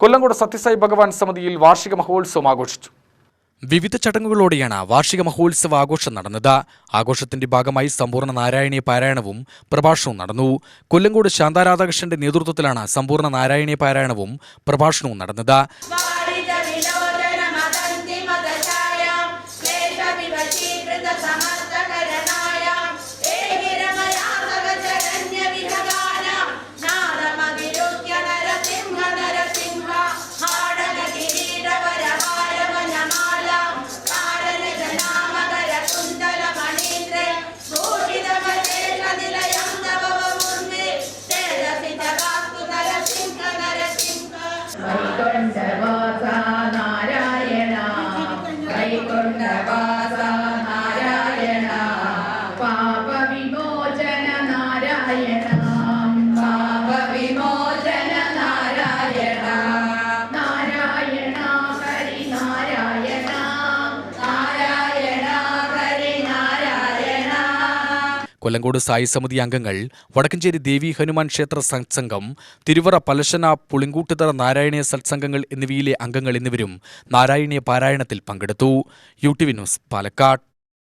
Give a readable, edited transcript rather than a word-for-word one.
കൊല്ലങ്കോട് സത്യസായി ഭഗവാൻ സമിതിയിൽ വാർഷിക മഹോത്സവം ആഘോഷിച്ചു. വിവിധ ചടങ്ങുകളോടെയാണ് വാർഷിക മഹോത്സവ ആഘോഷം നടന്നത്. ആഘോഷത്തിന്റെ ഭാഗമായി സമ്പൂർണ്ണ നാരായണീയ പാരായണവും പ്രഭാഷണവും നടന്നു. കൊല്ലങ്കോട് ശാന്താരാധാകൃഷ്ണന്റെ നേതൃത്വത്തിലാണ് സമ്പൂർണ്ണ നാരായണീയ പാരായണവും പ്രഭാഷണവും നടന്നത്. കൊല്ലങ്കോട് സായി സമിതി അംഗങ്ങൾ, വടക്കഞ്ചേരി ദേവി ഹനുമാൻ ക്ഷേത്ര സത്സംഗം, തിരുവറ പലശന പുളിങ്കൂട്ടുതറ നാരായണീയ സത്സംഗങ്ങൾ എന്നിവയിലെ അംഗങ്ങൾ എന്നിവരും നാരായണീയ പാരായണത്തിൽ പങ്കെടുത്തു. UTV news, Palakkad.